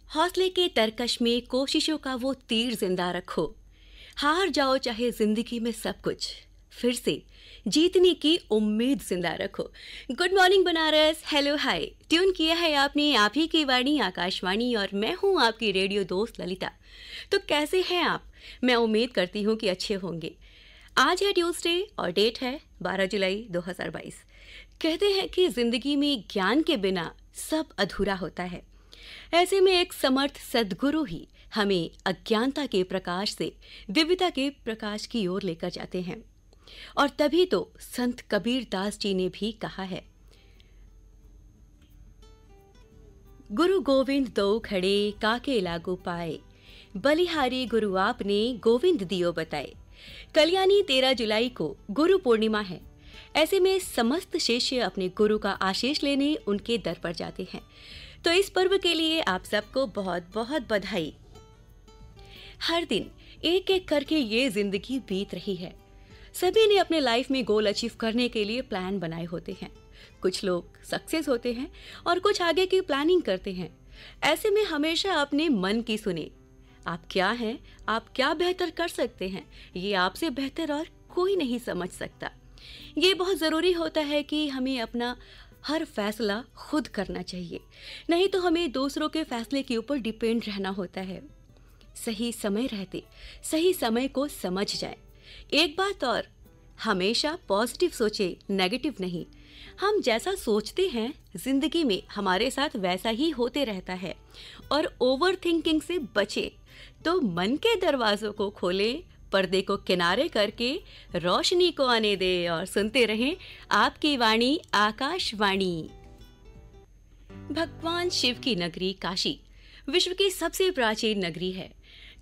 हौसले के तरकश में कोशिशों का वो तीर जिंदा रखो। हार जाओ चाहे जिंदगी में सब कुछ, फिर से जीतने की उम्मीद जिंदा रखो। Good morning Banaras, hello hi. Tune किया है आपने आप ही की वाणी आकाशवाणी और मैं हूँ आपकी रेडियो दोस्त ललिता। तो कैसे हैं आप? मैं उम्मीद करती हूँ कि अच्छे होंगे। आज है ट्यूसडे और डेट है 12 जुलाई 2022। कहते हैं कि जिंदगी में ज्ञान के बिना सब अधूरा होता है। ऐसे में एक समर्थ सद्गुरु ही हमें अज्ञानता के प्रकाश से दिव्यता के प्रकाश की ओर लेकर जाते हैं। और तभी तो संत कबीर दास जी ने भी कहा है, गुरु गोविंद दो खड़े काके लागू पाए, बलिहारी गुरु आपने गोविंद दियो बताए। कल यानी 13 जुलाई को गुरु पूर्णिमा है। ऐसे में समस्त शिष्य अपने गुरु का आशीष लेने उनके दर पर जाते हैं। तो इस पर्व के लिए आप सबको बहुत बहुत बधाई। हर दिन एक एक करके ये जिंदगी बीत रही है। सभी ने अपने लाइफ में गोल अचीव करने के लिए प्लान बनाए होते हैं। कुछ लोग सक्सेस होते हैं और कुछ आगे की प्लानिंग करते हैं। ऐसे में हमेशा अपने मन की सुने। आप क्या हैं, आप क्या बेहतर कर सकते हैं, ये आपसे बेहतर और कोई नहीं समझ सकता। ये बहुत जरूरी होता है कि हमें अपना हर फैसला खुद करना चाहिए, नहीं तो हमें दूसरों के फैसले के ऊपर डिपेंड रहना होता है। सही समय रहते सही समय को समझ जाए। एक बात और, हमेशा पॉजिटिव सोचे, नेगेटिव नहीं। हम जैसा सोचते हैं जिंदगी में हमारे साथ वैसा ही होते रहता है। और ओवर थिंकिंग से बचे तो मन के दरवाजों को खोले, पर्दे को किनारे करके रोशनी को आने दे और सुनते रहें आपकी वाणी आकाशवाणी। भगवान शिव की नगरी काशी विश्व की सबसे प्राचीन नगरी है।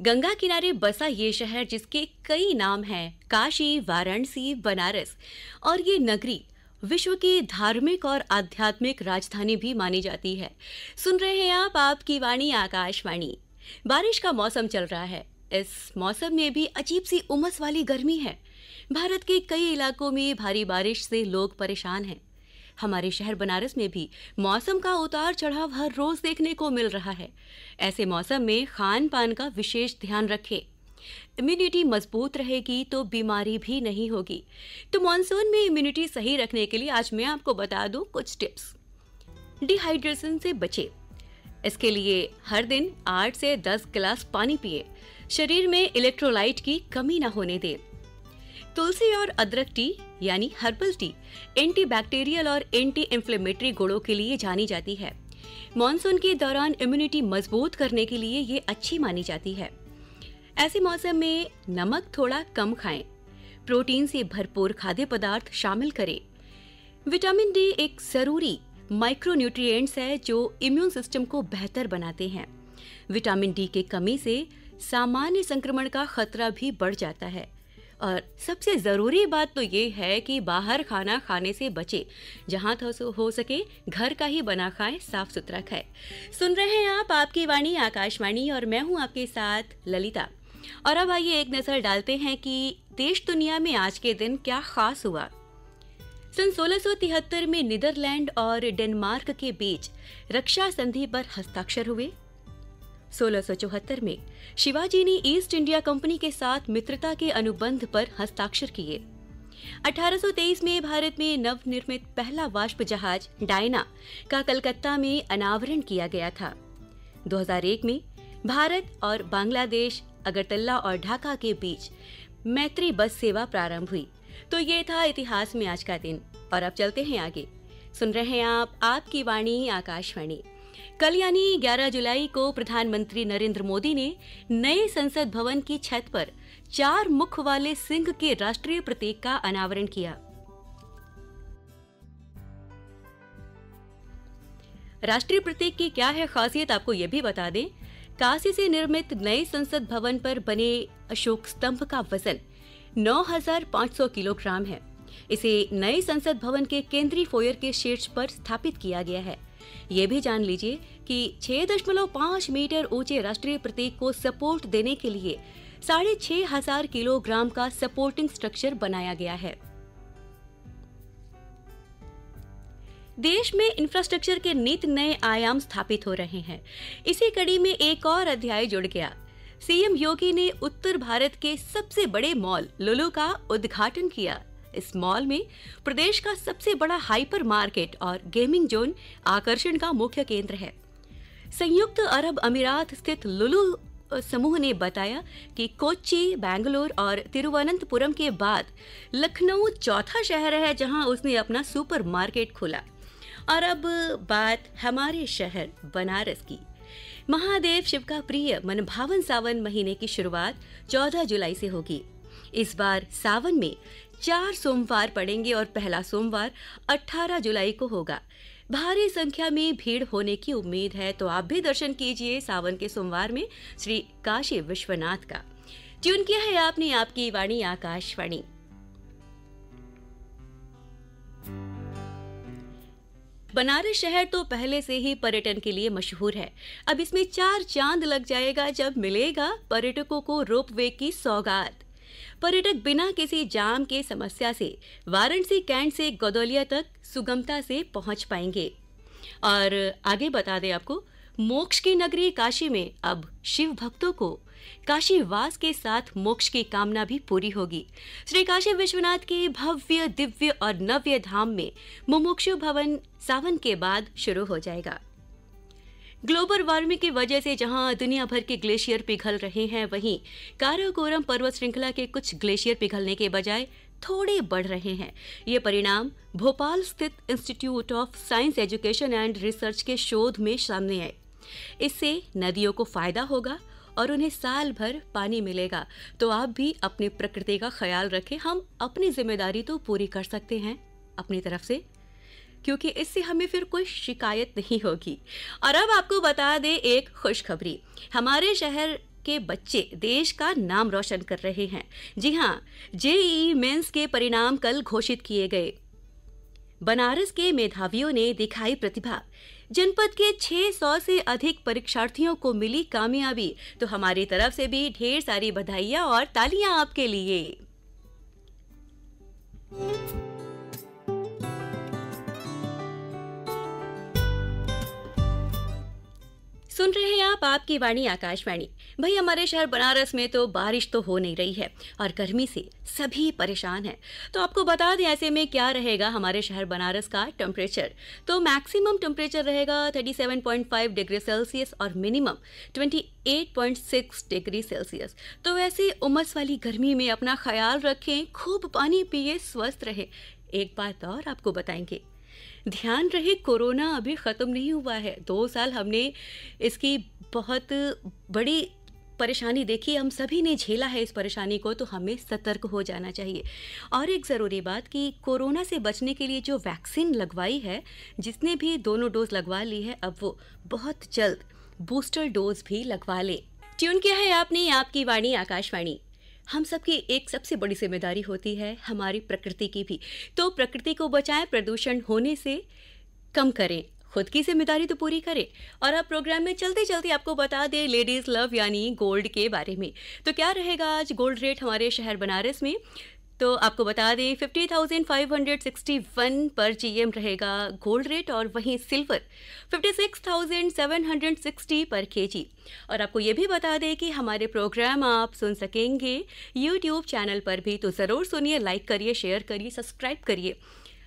गंगा किनारे बसा ये शहर जिसके कई नाम हैं, काशी, वाराणसी, बनारस। और ये नगरी विश्व की धार्मिक और आध्यात्मिक राजधानी भी मानी जाती है। सुन रहे हैं आप आपकी वाणी आकाशवाणी। बारिश का मौसम चल रहा है। इस मौसम में भी अजीब सी उमस वाली गर्मी है। भारत के कई इलाकों में भारी बारिश से लोग परेशान हैं। हमारे शहर बनारस में भी मौसम का उतार चढ़ाव हर रोज देखने को मिल रहा है। ऐसे मौसम में खान पान का विशेष ध्यान रखें। इम्यूनिटी मजबूत रहेगी तो बीमारी भी नहीं होगी। तो मॉनसून में इम्यूनिटी सही रखने के लिए आज मैं आपको बता दूं कुछ टिप्स। डिहाइड्रेशन से बचे। इसके लिए हर दिन 8 से 10 गिलास पानी पिए। शरीर में इलेक्ट्रोलाइट की कमी न होने दें। तुलसी और अदरक टी यानी हर्बल टी एंटीबैक्टीरियल और एंटी इंफ्लेमेटरी गुणों के लिए जानी जाती है। मॉनसून के दौरान इम्यूनिटी मजबूत करने के लिए ये अच्छी मानी जाती है। ऐसे मौसम में नमक थोड़ा कम खाएं। प्रोटीन से भरपूर खाद्य पदार्थ शामिल करें। विटामिन डी एक जरूरी माइक्रोन्यूट्रिएंट्स है जो इम्यून सिस्टम को बेहतर बनाते हैं। विटामिन डी की कमी से सामान्य संक्रमण का खतरा भी बढ़ जाता है। और सबसे जरूरी बात तो ये है कि बाहर खाना खाने से बचे। जहां हो सके घर का ही बना खाएं, साफ सुथरा खाएं। सुन रहे हैं आप आपकी वाणी आकाशवाणी और मैं हूं आपके साथ ललिता। और अब आइए एक नजर डालते हैं कि देश दुनिया में आज के दिन क्या खास हुआ। सन 1673 में नीदरलैंड और डेनमार्क के बीच रक्षा संधि पर हस्ताक्षर हुए। 1674 में शिवाजी ने ईस्ट इंडिया कंपनी के साथ मित्रता के अनुबंध पर हस्ताक्षर किए। 1823 में भारत में नवनिर्मित पहला वाष्प जहाज डायना का कलकत्ता में अनावरण किया गया था। 2001 में भारत और बांग्लादेश अगरतला और ढाका के बीच मैत्री बस सेवा प्रारंभ हुई। तो ये था इतिहास में आज का दिन। और अब चलते हैं आगे। सुन रहे हैं आप आपकी वाणी आकाशवाणी। कल यानी 11 जुलाई को प्रधानमंत्री नरेंद्र मोदी ने नए संसद भवन की छत पर 4 मुख वाले सिंह के राष्ट्रीय प्रतीक का अनावरण किया। राष्ट्रीय प्रतीक की क्या है खासियत, आपको यह भी बता दें। कांसे से निर्मित नए संसद भवन पर बने अशोक स्तंभ का वजन 9,500 किलोग्राम है। इसे नए संसद भवन के केंद्रीय फोयर के शीर्ष पर स्थापित किया गया है। ये भी जान लीजिए कि 6.5 मीटर ऊंचे राष्ट्रीय प्रतीक को सपोर्ट देने के लिए 6,500 किलोग्राम का सपोर्टिंग स्ट्रक्चर बनाया गया है। देश में इंफ्रास्ट्रक्चर के नित नए आयाम स्थापित हो रहे हैं। इसी कड़ी में एक और अध्याय जुड़ गया। सीएम योगी ने उत्तर भारत के सबसे बड़े मॉल लुलु का उद्घाटन किया। इस मॉल में प्रदेश का सबसे बड़ा हाइपर मार्केट और गेमिंग जोन आकर्षण का मुख्य केंद्र है। संयुक्त अरब अमीरात स्थित लुलु समूह ने बताया कि कोच्चि, बेंगलुरु और तिरुवनंतपुरम के बाद लखनऊ चौथा शहर है जहां उसने अपना सुपर मार्केट खोला। और अब बात हमारे शहर बनारस की। महादेव शिव का प्रिय मनभावन सावन महीने की शुरुआत 14 जुलाई से होगी। इस बार सावन में 4 सोमवार पड़ेंगे और पहला सोमवार 18 जुलाई को होगा। भारी संख्या में भीड़ होने की उम्मीद है, तो आप भी दर्शन कीजिए सावन के सोमवार में श्री काशी विश्वनाथ का। ट्यून किया है आपने आपकी वाणी आकाशवाणी। बनारस शहर तो पहले से ही पर्यटन के लिए मशहूर है। अब इसमें 4 चांद लग जाएगा जब मिलेगा पर्यटकों को रोपवे की सौगात। पर्यटक बिना किसी जाम के समस्या से वाराणसी कैंट से गदौलिया तक सुगमता से पहुंच पाएंगे। और आगे बता दें आपको, मोक्ष की नगरी काशी में अब शिव भक्तों को काशी वास के साथ मोक्ष की कामना भी पूरी होगी। श्री काशी विश्वनाथ के भव्य, दिव्य और नव्य धाम में मुमुक्षु भवन सावन के बाद शुरू हो जाएगा। ग्लोबल वार्मिंग की वजह से जहां दुनिया भर के ग्लेशियर पिघल रहे हैं, वहीं काराकोरम पर्वत श्रृंखला के कुछ ग्लेशियर पिघलने के बजाय थोड़े बढ़ रहे हैं। ये परिणाम भोपाल स्थित institute of science education and research के शोध में सामने आए। इससे नदियों को फायदा होगा और उन्हें साल भर पानी मिलेगा। तो आप भी अपनी प्रकृति का ख्याल रखें। हम अपनी जिम्मेदारी तो पूरी कर सकते हैं अपनी तरफ से, क्योंकि इससे हमें फिर कोई शिकायत नहीं होगी। और अब आपको बता दें एक खुशखबरी। हमारे शहर के बच्चे देश का नाम रोशन कर रहे हैं। जी हाँ, जेईई मेंस के परिणाम कल घोषित किए गए। बनारस के मेधावियों ने दिखाई प्रतिभा। जनपद के 600 से अधिक परीक्षार्थियों को मिली कामयाबी। तो हमारी तरफ से भी ढेर सारी बधाइयां और तालियां आपके लिए। सुन रहे हैं आप आपकी वाणी आकाशवाणी। भाई, हमारे शहर बनारस में तो बारिश तो हो नहीं रही है और गर्मी से सभी परेशान हैं। तो आपको बता दें ऐसे में क्या रहेगा हमारे शहर बनारस का टेम्परेचर। तो मैक्सिमम टेम्परेचर रहेगा 37.5 डिग्री सेल्सियस और मिनिमम 28.6 डिग्री सेल्सियस। तो वैसे उमस वाली गर्मी में अपना ख्याल रखें, खूब पानी पिए, स्वस्थ रहे। एक बात और आपको बताएंगे, ध्यान रहे कोरोना अभी ख़त्म नहीं हुआ है। 2 साल हमने इसकी बहुत बड़ी परेशानी देखी, हम सभी ने झेला है इस परेशानी को, तो हमें सतर्क हो जाना चाहिए। और एक ज़रूरी बात कि कोरोना से बचने के लिए जो वैक्सीन लगवाई है, जिसने भी दोनों डोज लगवा ली है, अब वो बहुत जल्द बूस्टर डोज भी लगवा ले। ट्यून किया है आपने आपकी वाणी आकाशवाणी। हम सबकी एक सबसे बड़ी जिम्मेदारी होती है हमारी प्रकृति की भी। तो प्रकृति को बचाएं, प्रदूषण होने से कम करें, खुद की जिम्मेदारी तो पूरी करें। और अब प्रोग्राम में चलते चलते आपको बता दें लेडीज लव यानी गोल्ड के बारे में। तो क्या रहेगा आज गोल्ड रेट हमारे शहर बनारस में। तो आपको बता दें 50,561 पर जीएम रहेगा गोल्ड रेट, और वहीं सिल्वर 56,760 पर केजी। और आपको ये भी बता दें कि हमारे प्रोग्राम आप सुन सकेंगे यूट्यूब चैनल पर भी। तो ज़रूर सुनिए, लाइक करिए, शेयर करिए, सब्सक्राइब करिए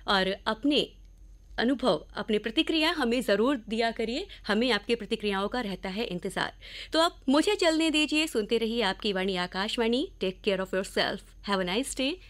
और अपने अनुभव, अपनी प्रतिक्रिया हमें ज़रूर दिया करिए। हमें आपकी प्रतिक्रियाओं का रहता है इंतज़ार। तो आप मुझे चलने दीजिए, सुनते रहिए आपकी वाणी Akashvani. Take care of yourself, have a nice day.